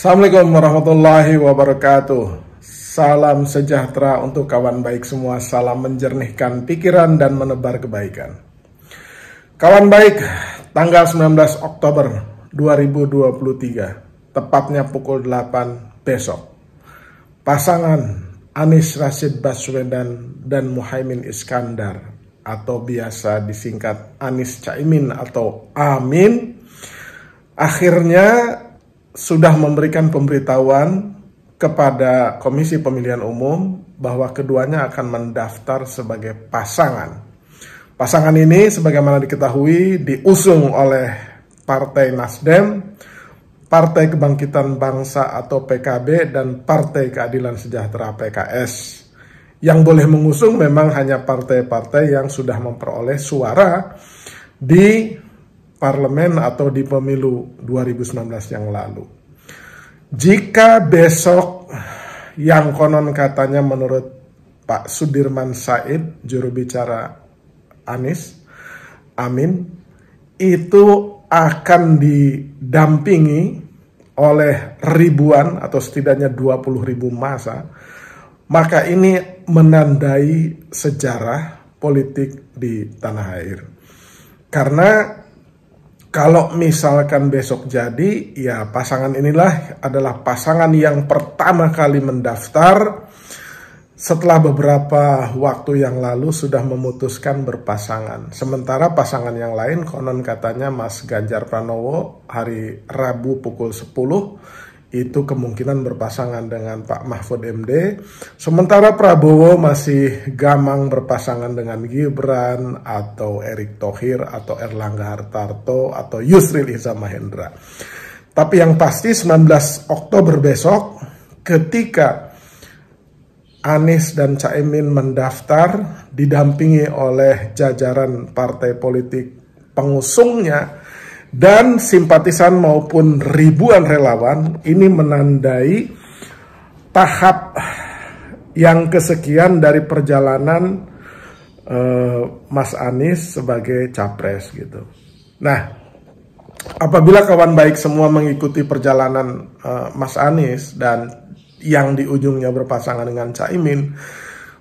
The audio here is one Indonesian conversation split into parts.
Assalamualaikum warahmatullahi wabarakatuh. Salam sejahtera untuk kawan baik semua. Salam menjernihkan pikiran dan menebar kebaikan. Kawan baik, tanggal 19 Oktober 2023, tepatnya pukul 8 besok, pasangan Anies Rashid Baswedan dan Muhaimin Iskandar atau biasa disingkat Anies Caimin atau Amin, akhirnya sudah memberikan pemberitahuan kepada Komisi Pemilihan Umum bahwa keduanya akan mendaftar sebagai pasangan. Pasangan ini sebagaimana diketahui diusung oleh Partai Nasdem, Partai Kebangkitan Bangsa atau PKB, dan Partai Keadilan Sejahtera PKS. Yang boleh mengusung memang hanya partai-partai yang sudah memperoleh suara di parlemen atau di pemilu 2019 yang lalu. Jika besok yang konon katanya menurut Pak Sudirman Said, juru bicara Anies, Amin, itu akan didampingi oleh ribuan atau setidaknya 20.000 massa, maka ini menandai sejarah politik di tanah air. Karena kalau misalkan besok jadi, ya pasangan inilah adalah pasangan yang pertama kali mendaftar setelah beberapa waktu yang lalu sudah memutuskan berpasangan. Sementara pasangan yang lain konon katanya Mas Ganjar Pranowo hari Rabu pukul 10 itu kemungkinan berpasangan dengan Pak Mahfud MD. Sementara Prabowo masih gamang berpasangan dengan Gibran atau Erick Thohir atau Erlangga Hartarto atau Yusril Iza Mahendra. Tapi yang pasti 19 Oktober besok ketika Anies dan Caimin mendaftar didampingi oleh jajaran partai politik pengusungnya dan simpatisan maupun ribuan relawan, ini menandai tahap yang kesekian dari perjalanan Mas Anies sebagai capres gitu. Nah, apabila kawan baik semua mengikuti perjalanan Mas Anies dan yang di ujungnya berpasangan dengan Caimin,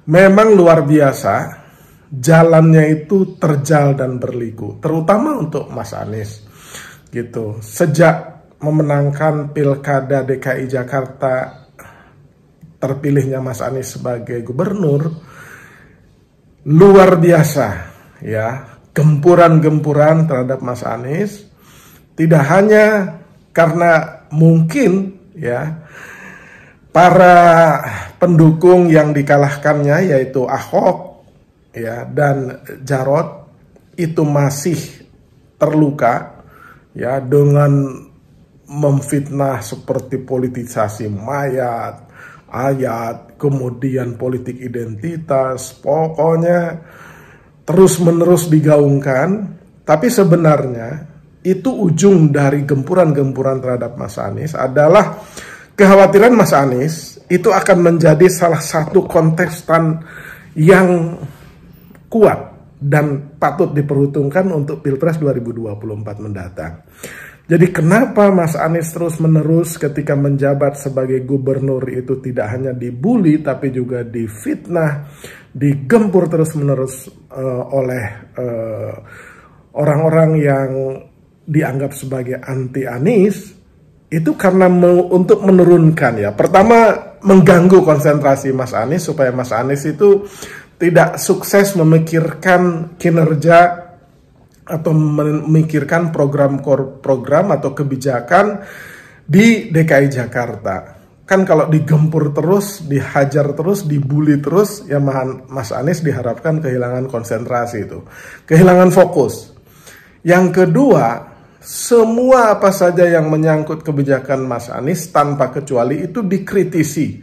memang luar biasa jalannya itu terjal dan berliku, terutama untuk Mas Anies. Gitu. Sejak memenangkan Pilkada DKI Jakarta, terpilihnya Mas Anies sebagai gubernur, luar biasa ya, gempuran-gempuran terhadap Mas Anies. Tidak hanya karena mungkin ya para pendukung yang dikalahkannya yaitu Ahok ya dan Jarot itu masih terluka ya dengan memfitnah seperti politisasi mayat, ayat, kemudian politik identitas, pokoknya terus-menerus digaungkan. Tapi sebenarnya itu ujung dari gempuran-gempuran terhadap Mas Anies adalah kekhawatiran Mas Anies itu akan menjadi salah satu kontestan yang kuat dan patut diperhitungkan untuk Pilpres 2024 mendatang. Jadi kenapa Mas Anies terus-menerus ketika menjabat sebagai gubernur itu tidak hanya dibully tapi juga difitnah, digempur terus-menerus oleh orang-orang yang dianggap sebagai anti Anies, itu karena untuk menurunkan ya. Pertama, mengganggu konsentrasi Mas Anies supaya Mas Anies itu tidak sukses memikirkan kinerja atau memikirkan program atau kebijakan di DKI Jakarta. Kan kalau digempur terus, dihajar terus, dibully terus, ya Mas Anies diharapkan kehilangan konsentrasi itu, kehilangan fokus. Yang kedua, semua apa saja yang menyangkut kebijakan Mas Anies tanpa kecuali itu dikritisi,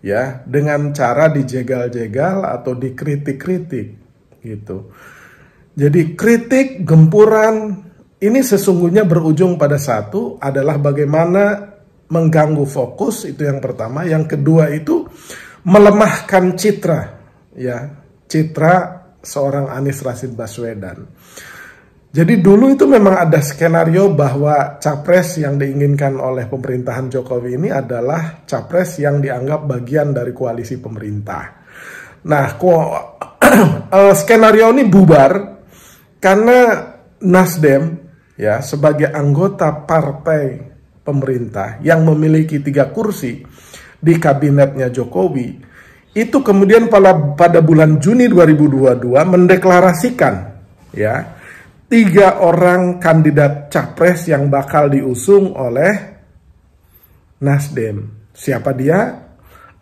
ya, dengan cara dijegal-jegal atau dikritik-kritik gitu. Jadi kritik, gempuran ini sesungguhnya berujung pada satu, adalah bagaimana mengganggu fokus, itu yang pertama. Yang kedua itu melemahkan citra, ya, citra seorang Anies Rashid Baswedan. Jadi dulu itu memang ada skenario bahwa capres yang diinginkan oleh pemerintahan Jokowi ini adalah capres yang dianggap bagian dari koalisi pemerintah. Nah, skenario ini bubar karena Nasdem, ya, sebagai anggota partai pemerintah yang memiliki 3 kursi di kabinetnya Jokowi, itu kemudian pada bulan Juni 2022 mendeklarasikan, ya, 3 orang kandidat capres yang bakal diusung oleh Nasdem. Siapa dia?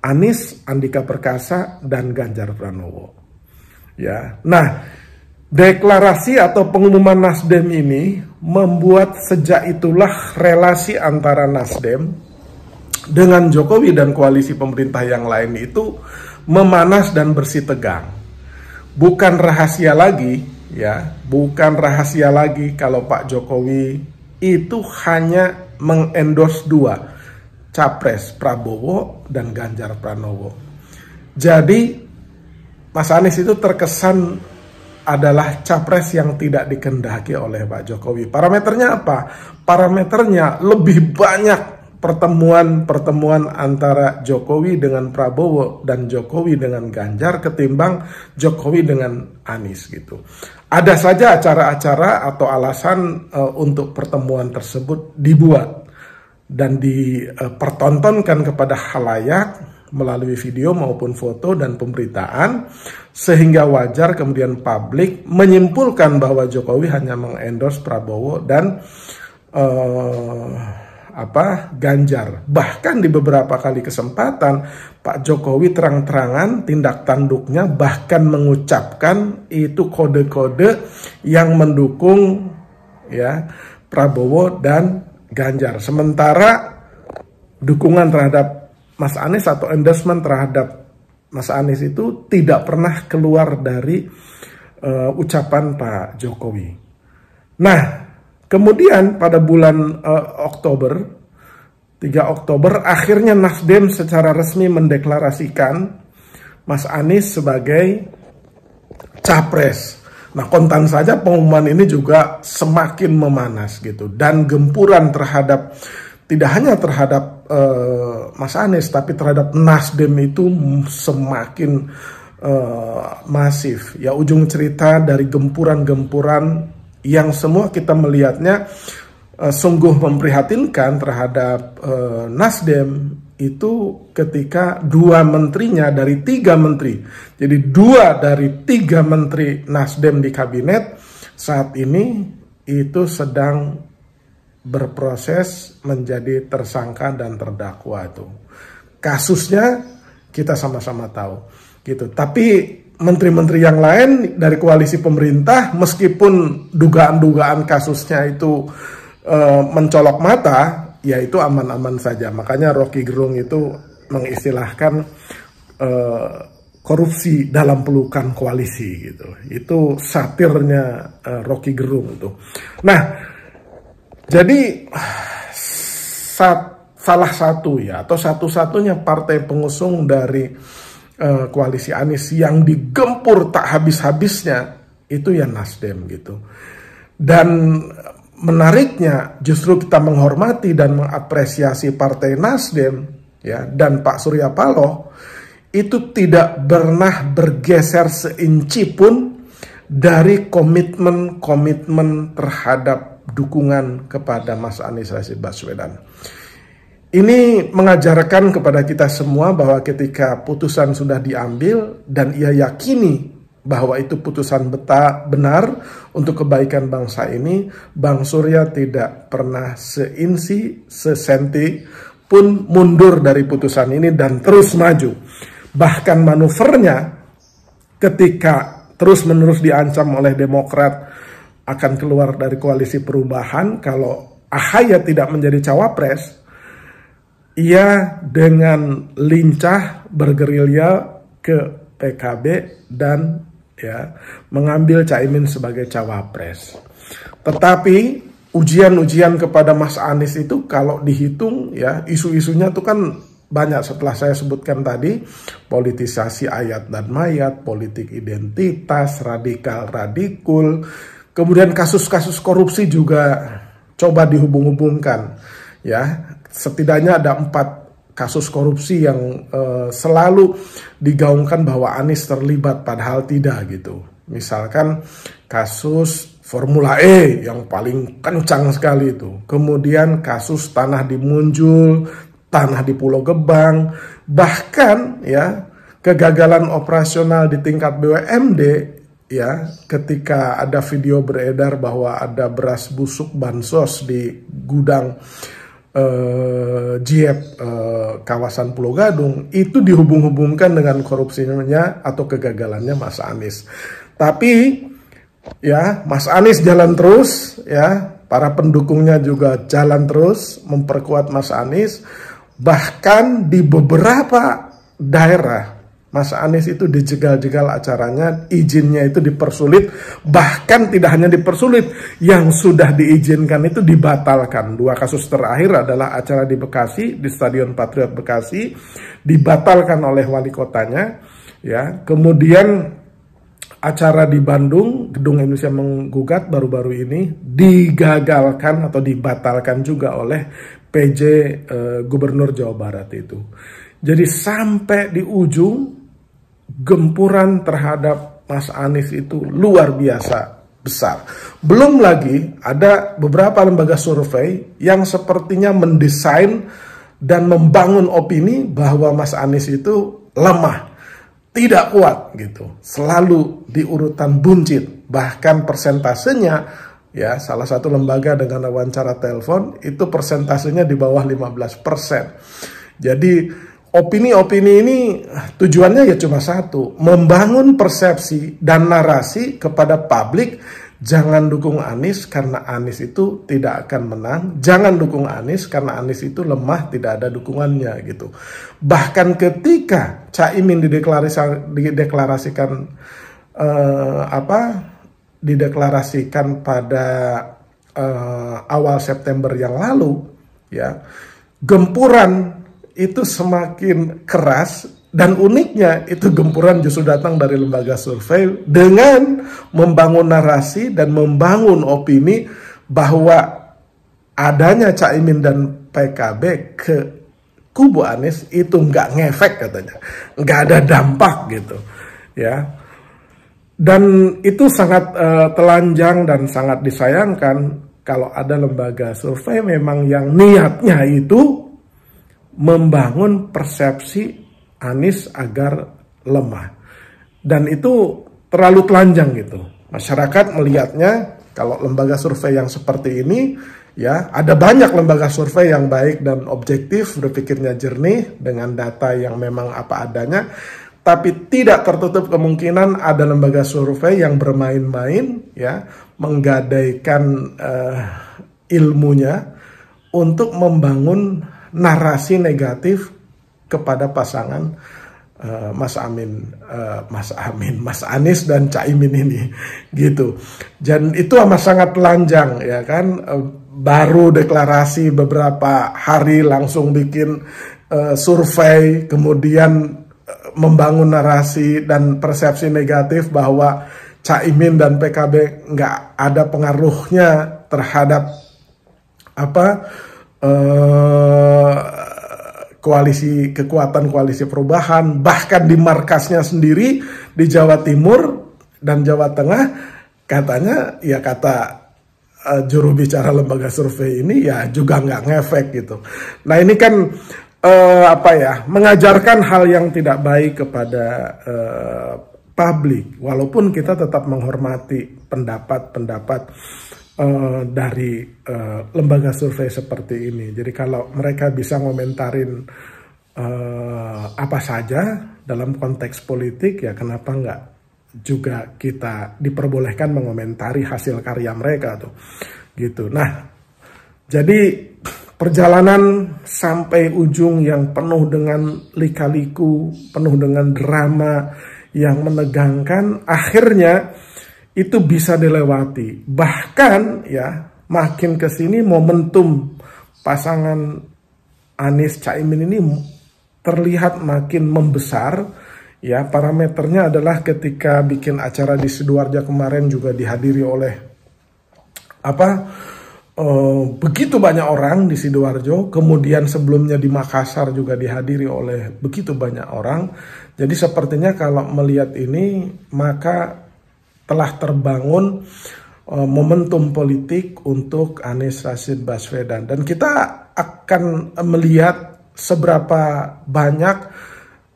Anies, Andika Perkasa, dan Ganjar Pranowo. Ya, nah, deklarasi atau pengumuman Nasdem ini membuat sejak itulah relasi antara Nasdem dengan Jokowi dan koalisi pemerintah yang lain itu memanas dan bersih tegang. Bukan rahasia lagi, ya, bukan rahasia lagi kalau Pak Jokowi itu hanya mengendorse 2 capres, Prabowo dan Ganjar Pranowo. Jadi Mas Anies itu terkesan adalah capres yang tidak dikehendaki oleh Pak Jokowi. Parameternya apa? Parameternya lebih banyak pertemuan antara Jokowi dengan Prabowo dan Jokowi dengan Ganjar ketimbang Jokowi dengan Anies gitu. Ada saja acara-acara atau alasan untuk pertemuan tersebut dibuat dan dipertontonkan kepada khalayak melalui video maupun foto dan pemberitaan, sehingga wajar kemudian publik menyimpulkan bahwa Jokowi hanya mengendorse Prabowo dan Ganjar. Bahkan di beberapa kali kesempatan Pak Jokowi terang-terangan tindak tanduknya bahkan mengucapkan itu kode-kode yang mendukung, ya, Prabowo dan Ganjar. Sementara dukungan terhadap Mas Anies atau endorsement terhadap Mas Anies itu tidak pernah keluar dari ucapan Pak Jokowi. Nah, kemudian pada bulan Oktober, 3 Oktober, akhirnya Nasdem secara resmi mendeklarasikan Mas Anies sebagai capres. Nah, kontan saja pengumuman ini juga semakin memanas gitu, dan gempuran terhadap tidak hanya terhadap Mas Anies tapi terhadap Nasdem itu semakin masif. Ya, ujung cerita dari gempuran-gempuran yang semua kita melihatnya sungguh memprihatinkan terhadap Nasdem itu ketika 2 menterinya dari 3 menteri, jadi 2 dari 3 menteri Nasdem di kabinet saat ini itu sedang berproses menjadi tersangka dan terdakwa. Itu kasusnya kita sama-sama tahu gitu. Tapi menteri-menteri yang lain dari koalisi pemerintah, meskipun dugaan-dugaan kasusnya itu mencolok mata, ya itu aman-aman saja. Makanya Rocky Gerung itu mengistilahkan korupsi dalam pelukan koalisi gitu. Itu satirnya Rocky Gerung itu. Nah, jadi salah satu, ya, atau satu-satunya partai pengusung dari koalisi Anies yang digempur tak habis-habisnya itu ya Nasdem gitu. Dan menariknya justru kita menghormati dan mengapresiasi partai Nasdem, ya, dan Pak Surya Paloh itu tidak pernah bergeser seinci pun dari komitmen terhadap dukungan kepada Mas Anies Rashid Baswedan. Ini mengajarkan kepada kita semua bahwa ketika putusan sudah diambil dan ia yakini bahwa itu putusan benar untuk kebaikan bangsa ini, Bang Surya tidak pernah seinci, sesenti pun mundur dari putusan ini dan terus maju. Bahkan manuvernya ketika terus-menerus diancam oleh Demokrat akan keluar dari koalisi perubahan kalau AHY tidak menjadi cawapres, ia dengan lincah bergerilya ke PKB dan ya mengambil Caimin sebagai cawapres. Tetapi ujian-ujian kepada Mas Anies itu kalau dihitung ya isu-isunya itu kan banyak setelah saya sebutkan tadi, politisasi ayat dan mayat, politik identitas, radikal-radikul, kemudian kasus-kasus korupsi juga coba dihubung-hubungkan. Ya, setidaknya ada 4 kasus korupsi yang selalu digaungkan bahwa Anies terlibat padahal tidak gitu. Misalkan kasus Formula E yang paling kencang sekali itu. Kemudian kasus tanah di Munjul, tanah di Pulau Gebang, bahkan ya kegagalan operasional di tingkat BUMD ya ketika ada video beredar bahwa ada beras busuk bansos di gudang JIEP kawasan Pulau Gadung, itu dihubung-hubungkan dengan korupsinya atau kegagalannya Mas Anies. Tapi ya Mas Anies jalan terus ya, para pendukungnya juga jalan terus memperkuat Mas Anies. Bahkan di beberapa daerah Mas Anies itu dijegal-jegal acaranya, izinnya itu dipersulit, bahkan tidak hanya dipersulit, yang sudah diizinkan itu dibatalkan. 2 kasus terakhir adalah acara di Bekasi, di Stadion Patriot Bekasi, dibatalkan oleh wali kotanya, ya. Kemudian acara di Bandung, Gedung Indonesia Menggugat baru-baru ini digagalkan atau dibatalkan juga oleh PJ Gubernur Jawa Barat itu. Jadi sampai di ujung gempuran terhadap Mas Anies itu luar biasa besar. Belum lagi ada beberapa lembaga survei yang sepertinya mendesain dan membangun opini bahwa Mas Anies itu lemah, tidak kuat gitu, selalu di urutan buncit. Bahkan persentasenya ya, salah satu lembaga dengan wawancara telepon itu persentasenya di bawah 15%. Jadi opini-opini ini tujuannya ya cuma satu, membangun persepsi dan narasi kepada publik. Jangan dukung Anies karena Anies itu tidak akan menang. Jangan dukung Anies karena Anies itu lemah, tidak ada dukungannya gitu. Bahkan ketika Caimin dideklarasikan pada awal September yang lalu, ya gempuran itu semakin keras. Dan uniknya itu gempuran justru datang dari lembaga survei dengan membangun narasi dan membangun opini bahwa adanya Caimin dan PKB ke kubu Anies itu nggak ngefek katanya, nggak ada dampak gitu ya. Dan itu sangat telanjang dan sangat disayangkan kalau ada lembaga survei memang yang niatnya itu membangun persepsi Anies agar lemah, dan itu terlalu telanjang gitu. Masyarakat melihatnya kalau lembaga survei yang seperti ini, ya ada banyak lembaga survei yang baik dan objektif, berpikirnya jernih dengan data yang memang apa adanya, tapi tidak tertutup kemungkinan ada lembaga survei yang bermain-main, ya menggadaikan ilmunya untuk membangun narasi negatif kepada pasangan Mas Anies dan Caimin ini gitu. Dan itu amat sangat telanjang ya kan, baru deklarasi beberapa hari langsung bikin survei, kemudian membangun narasi dan persepsi negatif bahwa Caimin dan PKB nggak ada pengaruhnya terhadap kekuatan koalisi perubahan. Bahkan di markasnya sendiri di Jawa Timur dan Jawa Tengah katanya ya, kata juru bicara lembaga survei ini ya juga nggak ngefek gitu. Nah ini kan mengajarkan hal yang tidak baik kepada publik, walaupun kita tetap menghormati pendapat-pendapat dari lembaga survei seperti ini. Jadi kalau mereka bisa ngomentarin apa saja dalam konteks politik, ya kenapa nggak juga kita diperbolehkan mengomentari hasil karya mereka tuh, gitu. Nah, jadi perjalanan sampai ujung yang penuh dengan lika-liku, penuh dengan drama yang menegangkan, akhirnya itu bisa dilewati. Bahkan ya, makin ke sini momentum pasangan Anies Caimin ini terlihat makin membesar. Ya, parameternya adalah ketika bikin acara di Sidoarjo kemarin juga dihadiri oleh begitu banyak orang di Sidoarjo, kemudian sebelumnya di Makassar juga dihadiri oleh begitu banyak orang. Jadi sepertinya kalau melihat ini, maka telah terbangun momentum politik untuk Anies Rashid Baswedan. Dan kita akan melihat seberapa banyak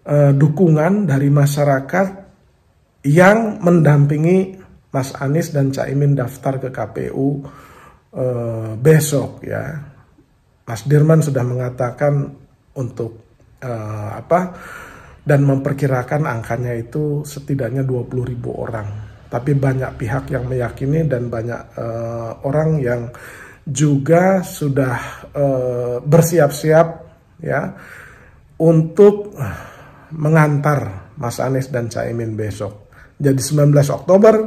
dukungan dari masyarakat yang mendampingi Mas Anies dan Caimin daftar ke KPU besok ya. Mas Dirman sudah mengatakan untuk dan memperkirakan angkanya itu setidaknya 20.000 orang. Tapi banyak pihak yang meyakini dan banyak orang yang juga sudah bersiap-siap ya untuk mengantar Mas Anies dan Caimin besok. Jadi 19 Oktober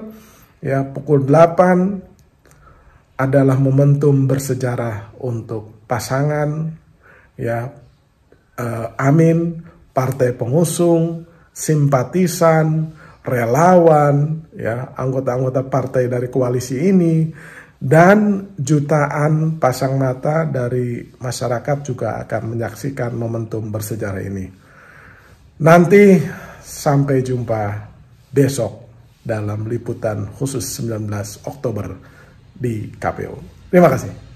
ya pukul 8 adalah momentum bersejarah untuk pasangan ya Amin, partai pengusung, simpatisan, relawan ya, anggota-anggota partai dari koalisi ini, dan jutaan pasang mata dari masyarakat juga akan menyaksikan momentum bersejarah ini. Nanti sampai jumpa besok dalam liputan khusus 19 Oktober di KPU. Terima kasih.